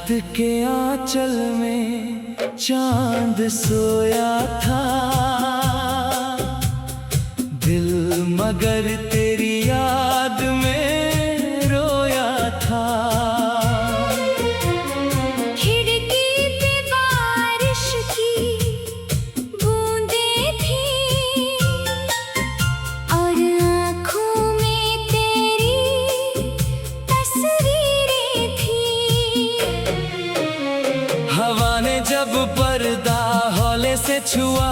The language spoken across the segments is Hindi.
के आंचल में चांद सोया था, दिल मगर तेरी याद में रोया था। खिड़की पे बारिश की बूंदें थी और आँखों में तेरी तस्वीरें थी। हवा ने जब पर्दा हौले से छुआ,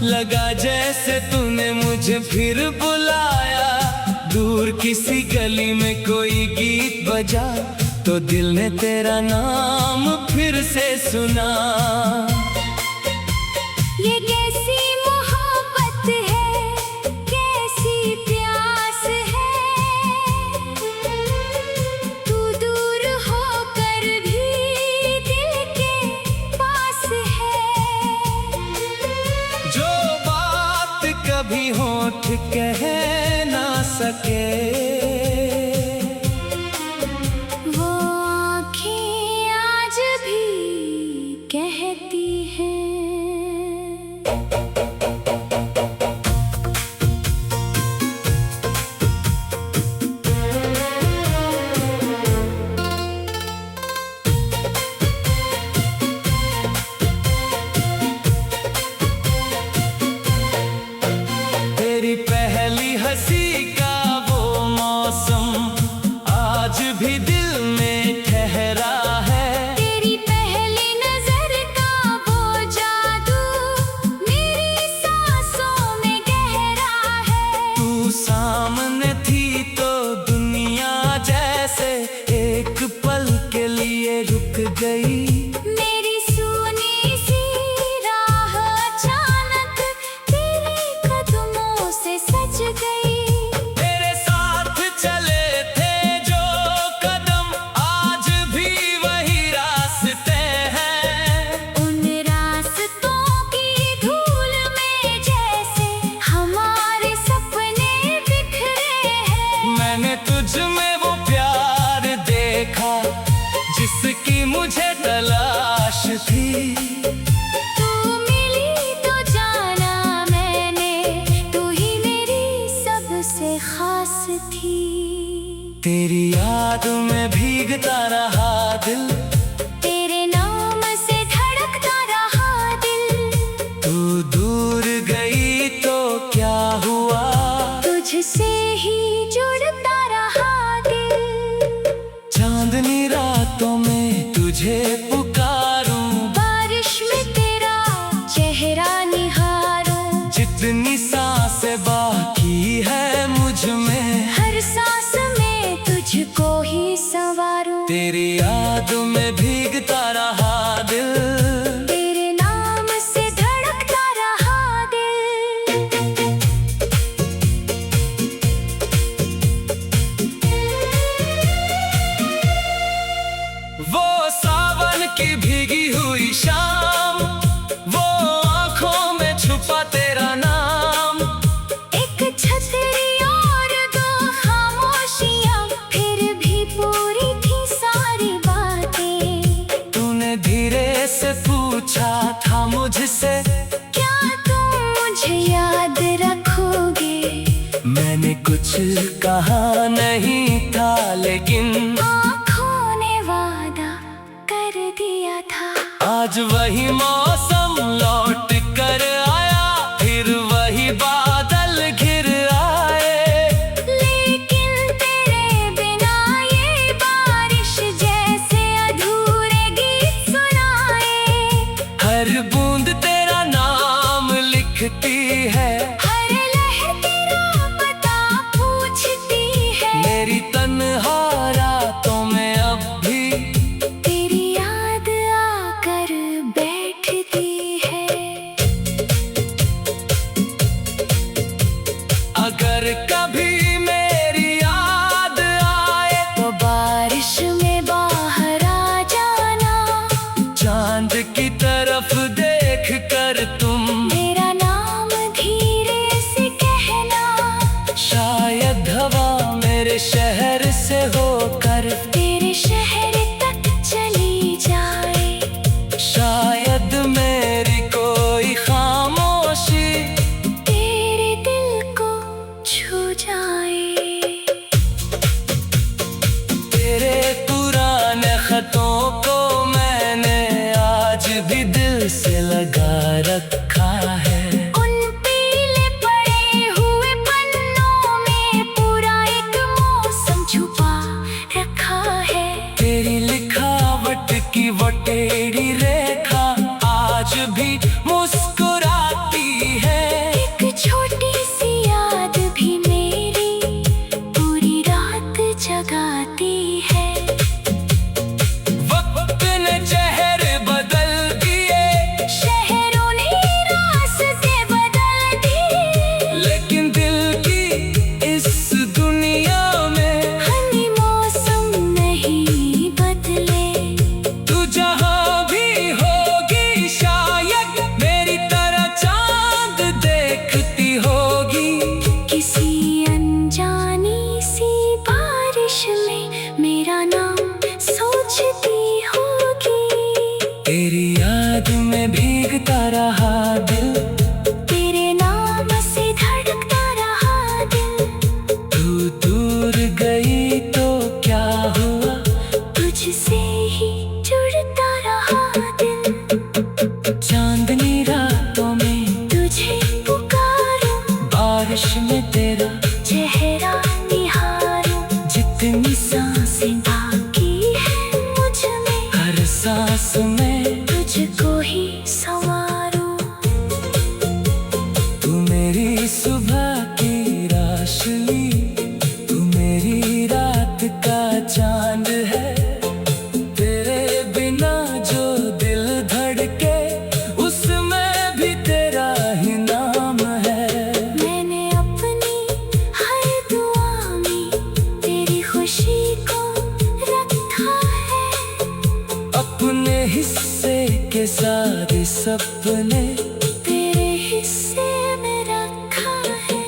लगा जैसे तूने मुझे फिर बुलाया। दूर किसी गली में कोई गीत बजा तो दिल ने तेरा नाम फिर से सुना। ये कैसी मोहब्बत है, कैसी प्यास है, तू दूर होकर भी दिल के पास है। जो बात कभी होठ कह ना सके, वो आँखें आज भी कहती हैं। तेरी पहली हंसी का वो मौसम आज भी दिल में ठहरा है। तेरी पहली नजर का वो जादू मेरी सांसों में गहरा है। तू सामने थी तो दुनिया जैसे एक पल के लिए रुक गई। मेरी सुनी सी राह अचानक तेरे कदमों से सज गई। तेरे साथ चले थे जो कदम आज भी वही रास्ते हैं। उन रास्तों की धूल में जैसे हमारे सपने बिखरे हैं। मैंने तुझ में वो प्यार देखा जिसकी मुझे तलाश थी। तू मिली तो जाना मैंने, तू ही मेरी सबसे खास थी। तेरी याद में भीगता रहा दिल, तेरे नाम से धड़कता रहा दिल। तू दूर गई तो क्या हुआ, तुझसे ही जुड़ता रहा दिल। चांदनी रातों में तुझे पुकारूं, बारिश में तेरा चेहरा निहारूं। जितनी सांसें बाकी है मुझ में, हर सांस में तुझको ही संवारूं। तेरी याद में भीगता रहा दिल। तेरे नाम से धड़कता रहा दिल। वो सावन की भीगी हुई शाम, वो आंखों में छुपा तेरा नाम। एक छतरी और दो खामोशियां, फिर भी पूरी थी सारी बातें। तूने धीरे से पूछा था मुझसे, क्या तुम मुझे याद रखोगे? मैंने कुछ कहा नहीं था लेकिन आँखों ने वादा कर दिया था। आज वही मौसम लौट कर आया, फिर वही बादल घिर आए। लेकिन तेरे बिना ये बारिश जैसे अधूरे गीत सुनाए। हर बूंद तेरा नाम लिखती है, हर लहर तेरा पता पूछती है। मेरी तन्हा रातों में अब भी तेरी याद आकर बैठती है। अगर कभी मेरी याद आए तो बारिश में बाहर आ जाना। चांद की तरफ देख कर तुम मेरा नाम धीरे से कहना। शायद हवा मेरे शहर से होकर तेरे शहर तक चली जा। जाए। तेरे पुराने खतों को मैंने आज भी दिल से लगा रखा है। उन पीले पड़े हुए पन्नों में पूरा एक मौसम छुपा रखा है। तेरी लिखावट की वटेड़ी रेखा आज भी मुस्कुराती है। एक छोटी सी याद भी मेरी पूरी रात जगाती है। वक्त ने चेहरे बदल दिए, शहरों ने रास्ते बदल दिए, लेकिन दिल की इस दुनिया में हनी मौसम नहीं बदले। तू जहाँ भी होगी शायद मेरी तरह चांद देखती होगी। किसी अनजानी सी बारिश में मेरा नाम सोचती होगी। तेरी याद में भीगता रहा दिल, तेरे नाम से धड़कता रहा दिल। तू दूर गई तो क्या हुआ, तुझसे ही जुड़ता रहा दिल। चांदनी रातों में तुझे पुकारूं, बारिश में तेरा चेहरा निहारूं। जितनी सांसें बाकी है मुझ में, हर सांस में तुझको ही संवारूं। तू मेरी सुबह की रोशनी, तू मेरी रात का चांद है। तेरे बिना जो दिल धड़के उसमें भी तेरा ही नाम है। मैंने अपनी हर दुआ में तेरी खुशी को रखा है। अपने हिस्से के सारे सपने तेरे हिस्से में रखा है।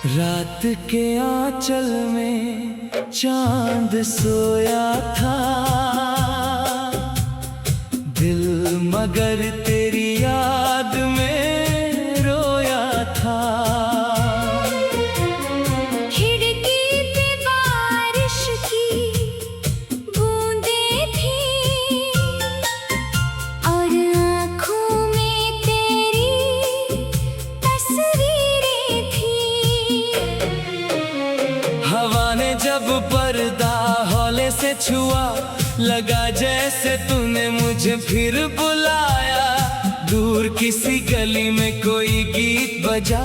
रात के आंचल में चांद सोया था, दिल मगर तेरी याद में रोया था। खिड़की पे बारिश की बूंदें थी और आँखों में तेरी तस्वीरें थी। हवा ने जब पर्दा हौले से छुआ, लगा जैसे तूने मुझे फिर बुलाया। दूर किसी गली में कोई गीत बजा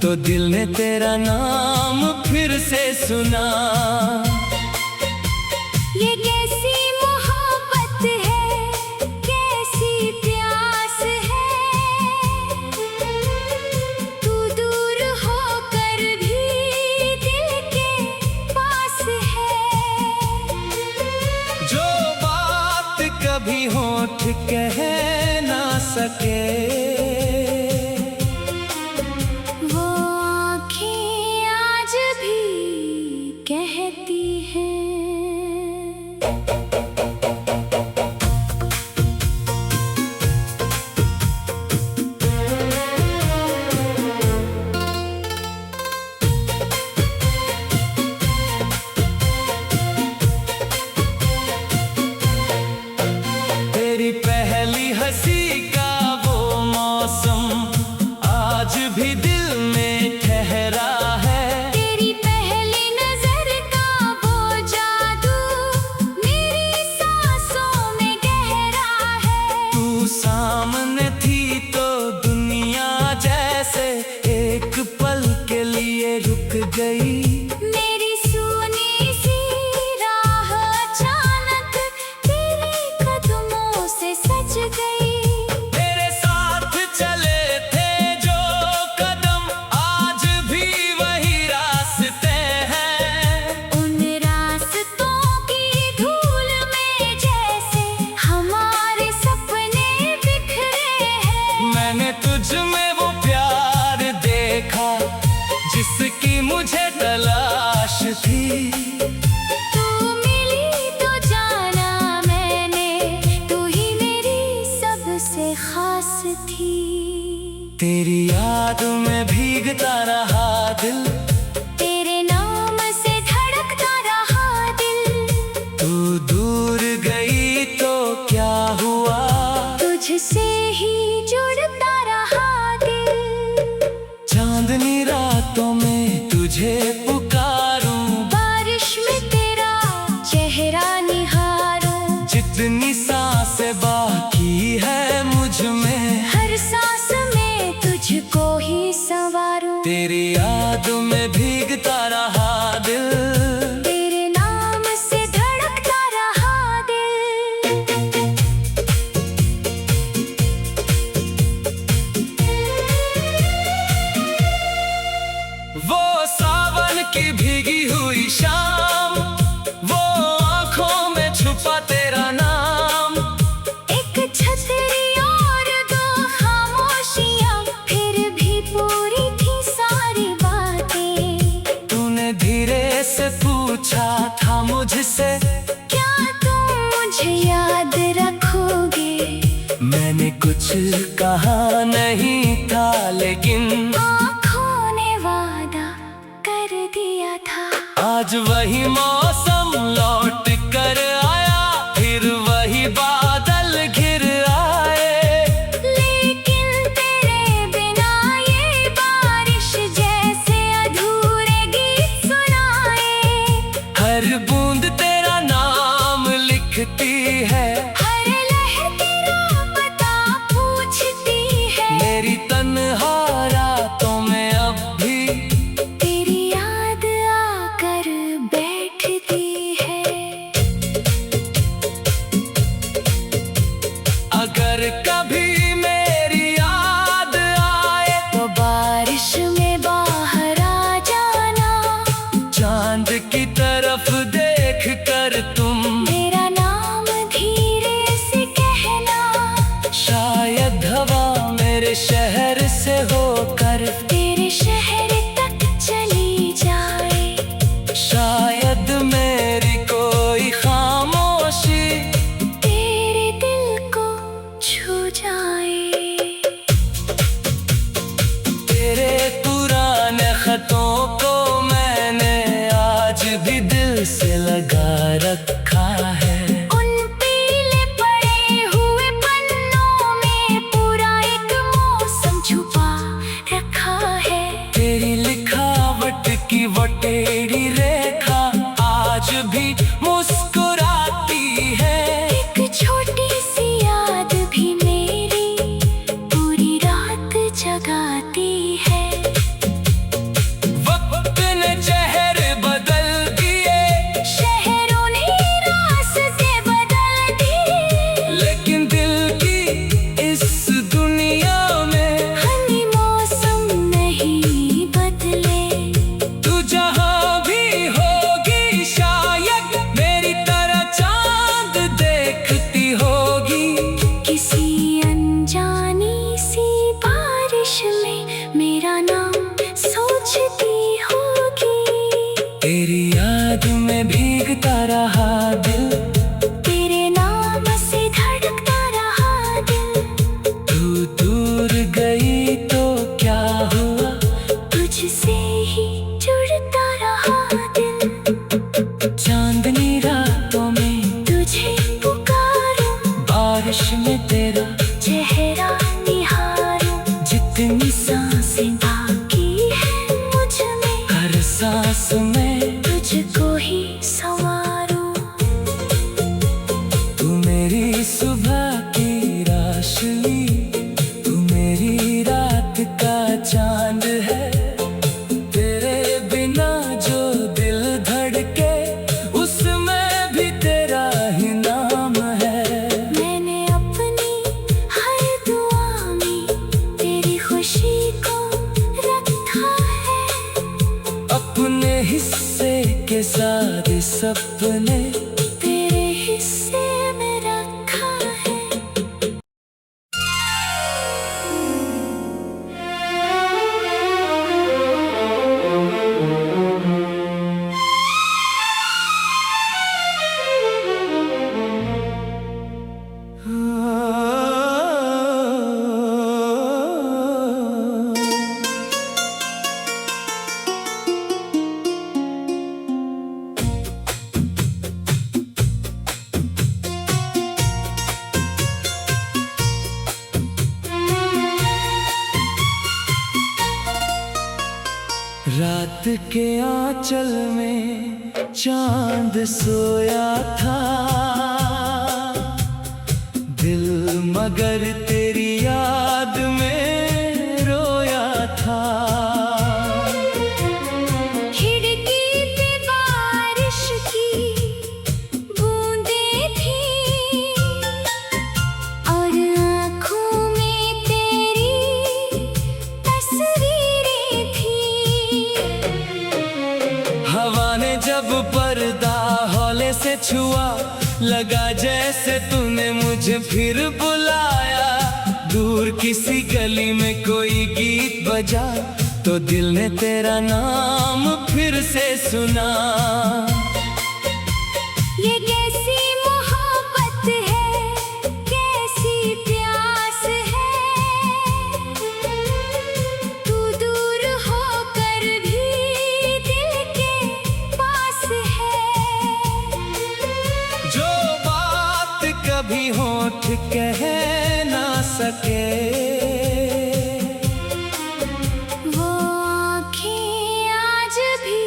तो दिल ने तेरा नाम फिर से सुना। ये कैसी मोहब्बत है, कैसी प्यास है। तू दूर होकर भी दिल के पास है। जो बात कभी होठ कह ना सके, वो आँखें आज भी कहती हैं। तेरी पहली हंसी का वो तुझ में वो प्यार देखा जिसकी मुझे तलाश थी। तू मिली तो जाना मैंने, तू ही मेरी सबसे खास थी। तेरी याद में भीगता रहा दिल, तेरे नाम से धड़कता रहा दिल। तू दूर गई तो क्या हुआ, तुझसे ही जुड़ता रहा दिल। चांदनी रातों में तुझे पुकारूं, बारिश में तेरा चेहरा निहारूं। जितनी सांसें बाकी है मुझ में, हर सांस में तुझको ही संवारूं। तेरी याद में भीगता रहा दिल, तेरे नाम से धड़कता रहा दिल। वो सावन की भीगी हुई शाम, वो आंखों में छुपा तेरा नाम। एक छतरी और दो खामोशियां, फिर भी पूरी थी सारी बातें। तूने धीरे से पूछा था मुझसे, क्या तुम मुझे याद रखोगे? मैंने कुछ कहा नहीं था, लेकिन आँखों ने वादा कर दिया था। आज वही मौसम लौट कर आया, फिर वही बादल घिर आए। लेकिन तेरे बिना ये बारिश जैसे अधूरे गीत सुनाए। हर बूंद तेरा नाम लिखती है, हर लहर तेरा पता पूछती है। मेरी तन्हा रातों में अब भी तेरी याद आकर बैठती है। अगर कभी मेरी याद आए, तो बारिश में बाहर आ जाना। चांद की तरफ देख कर तुम मेरा नाम धीरे से कहना। शायद हवा मेरे शहर से होकर तेरे शहर तक चली जाए। शायद मेरी कोई खामोशी तेरे दिल को छू जाए। तेरे पुराने खतों को मैंने आज भी दिल से लगा रखा है। उन पीले पड़े हुए पन्नों में पूरा एक मौसम छुपा रखा है। तेरी लिखावट की वो टेढ़ी रेखा आज भी मुस्कुराती है। एक छोटी सी याद भी मेरी पूरी रात जगाती है। वक्त ने चेहरे बदल दिए, शहरों ने रास्ते बदल दिए। लेकिन दिल की इस दुनिया में हनी मौसम नहीं बदले। तू जहाँ भी होगी, शायद मेरी तरह चांद देखती होगी। किसी अनजानी सी बारिश में मेरा नाम सोचती होगी। तेरी याद में भीगता रहा दिल, तेरे नाम से धड़कता रहा दिल। तू दूर गई तो क्या हुआ, तुझसे ही जुड़ता रहा दिल। चांदनी रातों में तुझे पुकारूं, बारिश में तेरा चेहरा निहारूं। जितनी सांसें बाकी है मुझ में, हर सांस में तुझको ही संवारूं। तू मेरी सुबह की रोशनी, तू मेरी रात का चांद है। तेरे बिना जो दिल धड़के, उसमें भी तेरा ही नाम है। मैंने अपनी हर दुआ में तेरी खुशी को रखा है। अपने हिस्से के सारे सपने तेरे हिस्से में रखा है। के आंचल में चांद सोया था, दिल मगर तेरी याद में रोया था। खिड़की पे बारिश की बूंदें थी और आँखों में तेरी तस्वीरें थी। हवा ने जब पर्दा हौले से छुआ, लगा जैसे तूने मुझे फिर बुलाया। दूर किसी गली में कोई गीत बजा, तो दिल ने तेरा नाम फिर से सुना। ये कैसी मोहब्बत है, कैसी प्यास है, तू दूर होकर भी दिल के पास है। जो बात कभी होठ कह ना सके, वो आँखें आज भी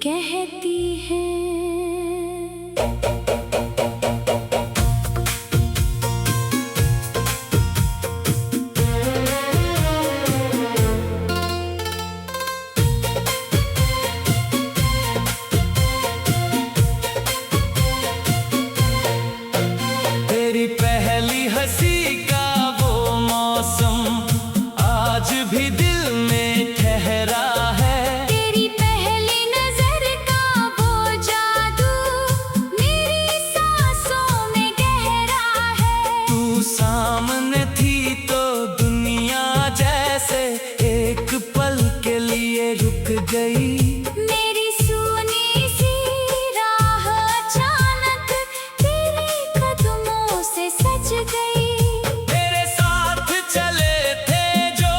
कहती हैं। तेरी पहली हंसी का वो मौसम आज भी दिल में ठहरा है। तेरी पहली नजर का वो जादू मेरी सांसों में गहरा है। तू सामने थी तो दुनिया जैसे एक पल के लिए रुक गई। मेरी सुनी सी राह अचानक तेरे कदमों से सज गई। तेरे साथ चले थे जो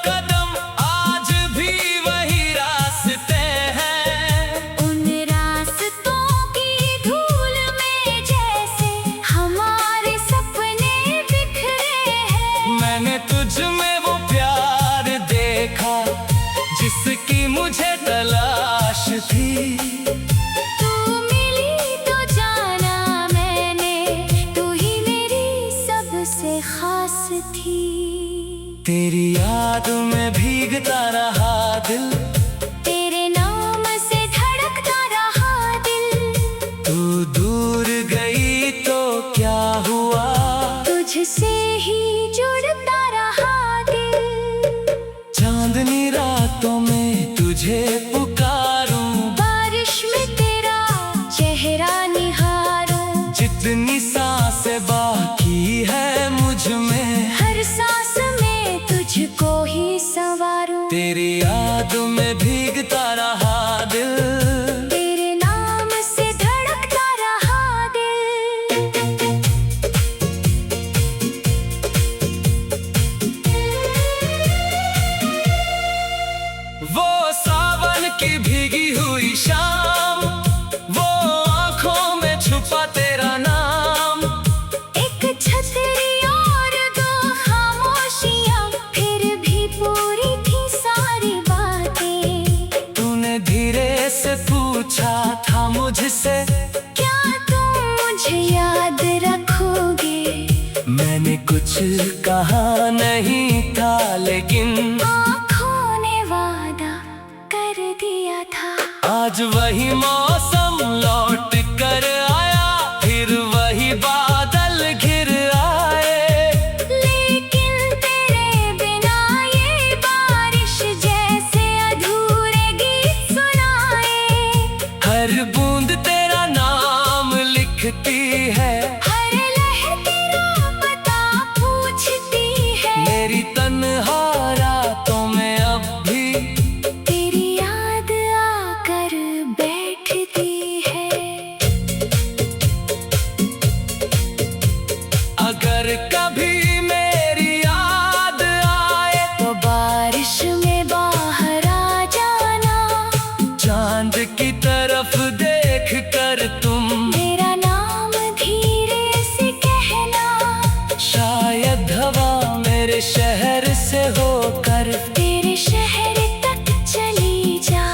कदम, आज भी वही रास्ते हैं। उन रास्तों की धूल में जैसे हमारे सपने बिखरे हैं। मैंने तुझ में वो प्यार देखा जिसकी मुझे तलाश थी। तू मिली तो जाना मैंने, तू ही मेरी सबसे खास थी। तेरी याद में भीगता रहा दिल, तेरे नाम से धड़कता रहा दिल। तू दूर गई तो क्या हुआ, तुझसे ही जुड़ता रहा दिल। चांदनी रातों में तुझे पुकारूं, बारिश में तेरा चेहरा निहारूं। जितनी सांसें बाकी है मुझ में, हर सांस में तुझको ही संवारूं। तेरी याद में भीगता रहा दिल। तेरे नाम से धड़कता रहा दिल। वो सावन की भीगी हुई शाम, वो आंखों में छुपा तेरा नाम। एक छतरी और दो खामोशियां, फिर भी पूरी थी सारी बातें। तूने धीरे से पूछा था मुझसे, क्या तुम मुझे याद रखोगे? मैंने कुछ कहा नहीं था, लेकिन आँखों ने वादा कर दिया था। आज वही मौसम लौट कर आया, फिर वही बादल घिर आए। लेकिन तेरे बिना ये बारिश जैसे अधूरे गीत सुनाए। हर बूंद तेरा नाम लिखती है, हर लहर तेरा पता पूछती है। मेरी तन्हा रातों में अब भी तेरी याद आकर बैठती है। अगर कभी मेरी याद आए तो बारिश में बाहर आ जाना। चांद की तरफ देख कर तुम मेरा नाम धीरे से कहना। शायद हवा मेरे शहर से होकर तेरे शहर तक चली जा।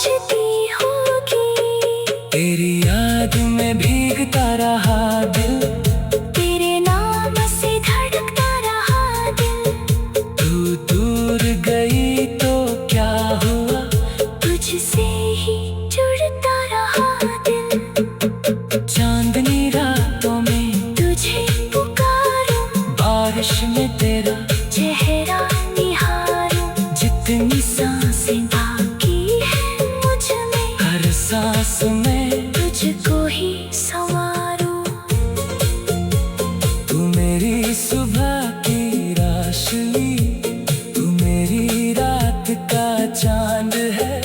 पहुंचती होगी। तेरी याद में भीगता रहा दिल, तेरे नाम से धड़कता रहा दिल। तू दूर गई तो क्या हुआ, तुझसे ही जुड़ता रहा दिल। चांदनी रातों में तुझे पुकारूं, बारिश में तेरा चेहरा निहारूं। जितनी सांसें बाकी है मुझ में, हर सांस में तुझको ही संवारूं। तू मेरी सुबह की रोशनी, तू मेरी रात का चांद है।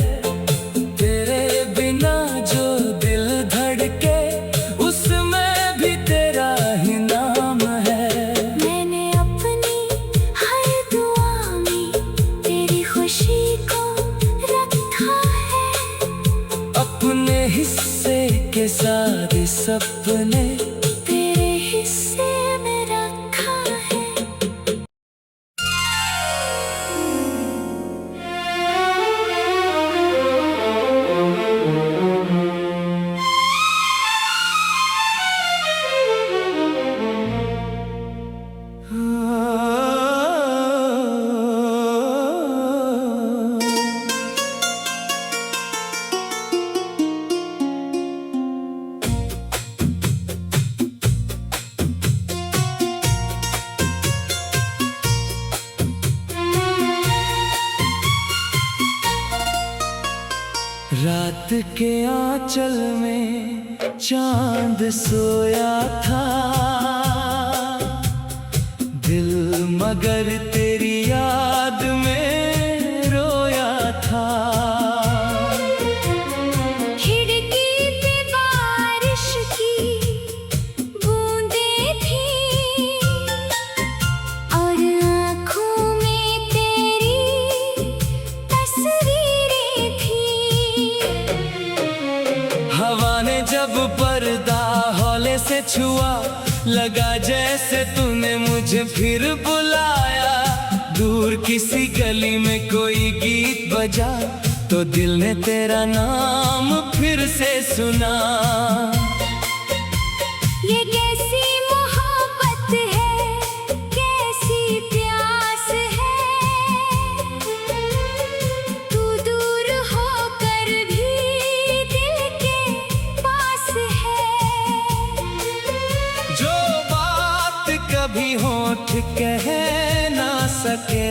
तेरे बिना जो दिल धड़के, उसमें भी तेरा ही नाम है। मैंने अपनी हर दुआ में तेरी खुशी को रखा है। अपने हिस्से के सारे सपने तेरे हिस्से में रखा है। रात के आंचल में चांद सोया था, दिल मगर तेरी याद में रोया था। खिड़की पे बारिश की बूंदें थीं और आँखों में तेरी तस्वीरें थीं। हवा ने जब पर्दा हौले से छुआ, लगा जैसे तूने मुझे फिर बुलाया। दूर किसी गली में कोई गीत बजा, तो दिल ने तेरा नाम फिर से सुना। ये कैसी मोहब्बत है, कैसी प्यास है। तू दूर होकर भी दिल के पास है। जो बात कभी होठ कह ना सके,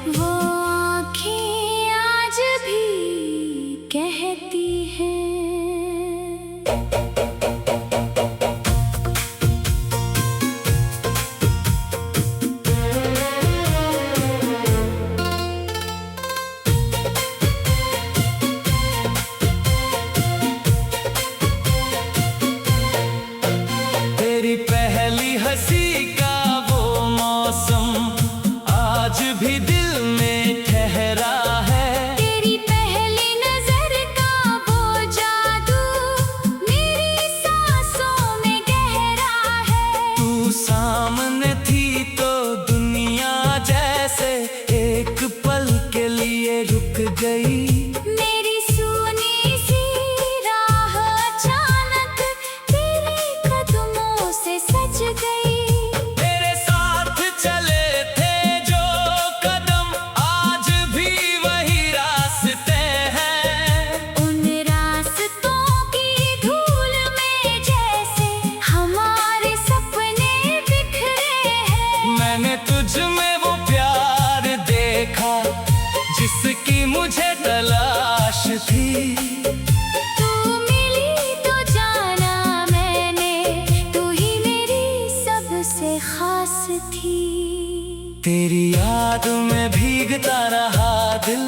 वो आँखें आज भी कहती हैं। तेरी पहली हंसी का वो मौसम आज भी दिल में ठहरा है। तेरी पहली नजर का वो जादू मेरी सांसों में गहरा है। तू सामने थी तो दुनिया जैसे एक पल के लिए रुक गई। मेरी सुनी सी राह अचानक तेरे कदमों से सज गई। तेरे साथ चले थे जो कदम, आज भी वही रास्ते हैं। उन रास्तों की धूल में जैसे हमारे सपने बिखरे हैं। मैंने तुझ में वो प्यार देखा जिसकी मुझे तलाश थी। तू मिली तो जाना मैंने, तू ही मेरी सबसे खास थी। तेरी याद में भीगता रहा दिल,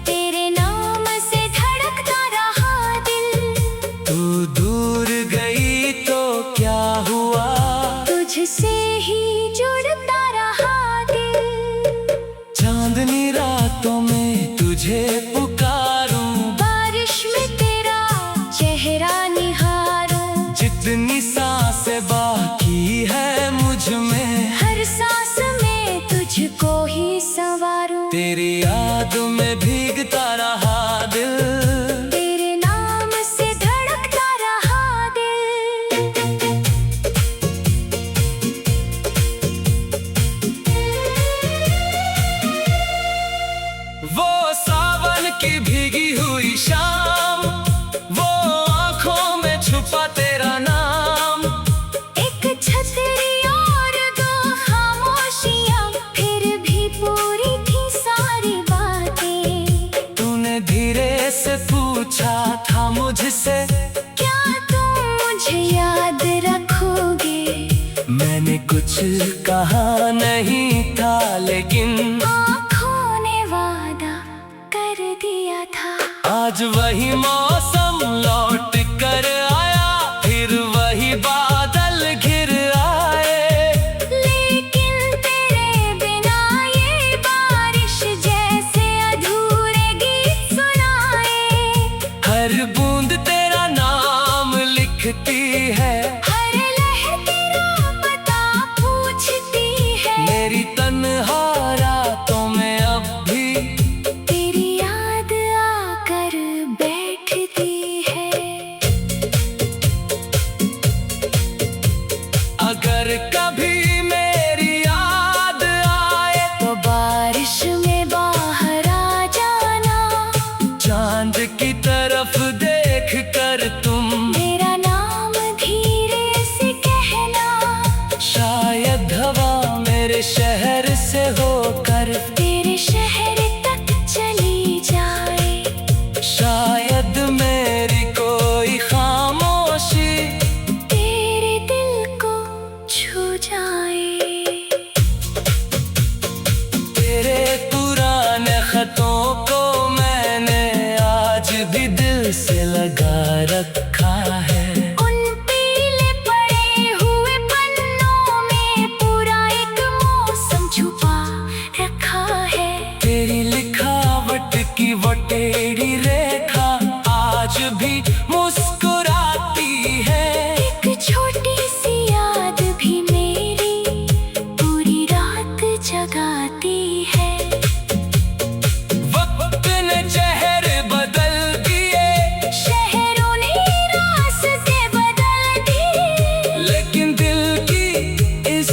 तेरे नाम से धड़कता रहा दिल। तू दूर गई तो क्या हुआ, तुझसे ही जुड़ता रहा दिल। चांदनी रातों में तुझे पुकारूं, बारिश में तेरा चेहरा निहारूं। जितनी सांसें बाकी है मुझ में, हर सांस में तुझको ही संवारूं। तेरी याद यादों में भीगता रहा दिल, तेरे नाम से धड़कता रहा दिल। वो सावन की भीगी हुई शाम, वो आंखों में छुपा तेरा नाम। एक छतरी और दो खामोशियां, फिर भी पूरी थी सारी बातें। तूने धीरे से पूछा था मुझसे, क्या तुम मुझे याद रखोगे? मैंने कुछ कहा नहीं था, लेकिन आँखों ने वादा कर दिया था। आज वही मौसम लौट कर आया, फिर वही बादल घिर आए। लेकिन तेरे बिना ये बारिश जैसे अधूरे गीत सुनाए। हर बूंद तेरा नाम लिखती है, हर लहर तेरा पता पूछती है। मेरी तन्हा रातों में अब भी तेरी याद आकर बैठती है। अगर कभी मेरी याद आए, तो बारिश में बाहर आ जाना। चांद की तरफ देख कर तुम मेरा नाम धीरे से कहना। शायद हवा मेरे शहर से होकर तेरे शहर तक चली जाए। शायद मेरी कोई खामोशी तेरे दिल को छू जाए। तेरे पुराने खतों को मैंने आज भी दिल से लगा रखा है। उन पीले पड़े हुए पन्नों में पूरा एक मौसम छुपा रखा है। तेरी लिखावट की वो टेढ़ी रेखा आज भी मुस्कुराती है। एक छोटी सी याद भी मेरी पूरी रात जगाती है। वक्त ने चेहरे बदल दिए, शहरों ने रास्ते बदल दिए। लेकिन दिल की इस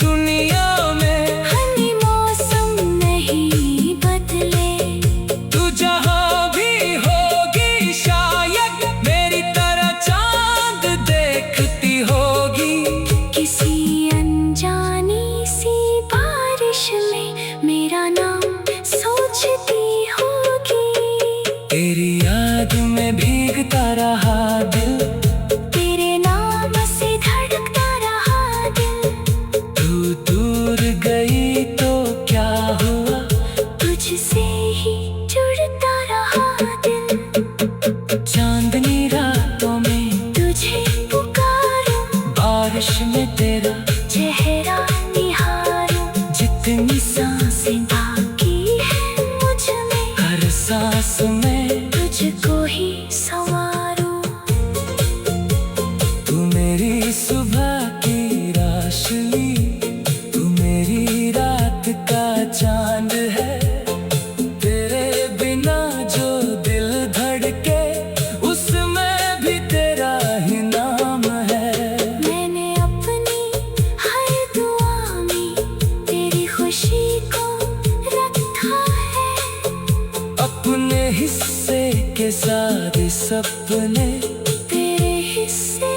दुनिया में हनी मौसम नहीं बदले। तू जहाँ भी होगी, शायद मेरी तरह चांद देखती होगी। किसी अनजानी सी बारिश में मेरा नाम सोचती होगी। तेरी याद में भीगता रहा दिल, तेरे नाम से धड़कता रहा दिल। तू दूर गई तो क्या हुआ, तुझसे ही जुड़ता रहा दिल। चांदनी रातों में तुझे पुकारूं, बारिश में तेरा चेहरा निहारूं। जितनी सांसें बाकी है मुझ में, हर सांस में तुझको ही संवारूं। तू मेरी सुबह की रोशनी, तू मेरी रात का चांद है। तेरे बिना जो दिल धड़के, उसमें भी तेरा ही नाम है। मैंने अपनी हर दुआ में तेरी खुशी को रखा है। अपने हिस्से के सारे सपने तेरे हिस्से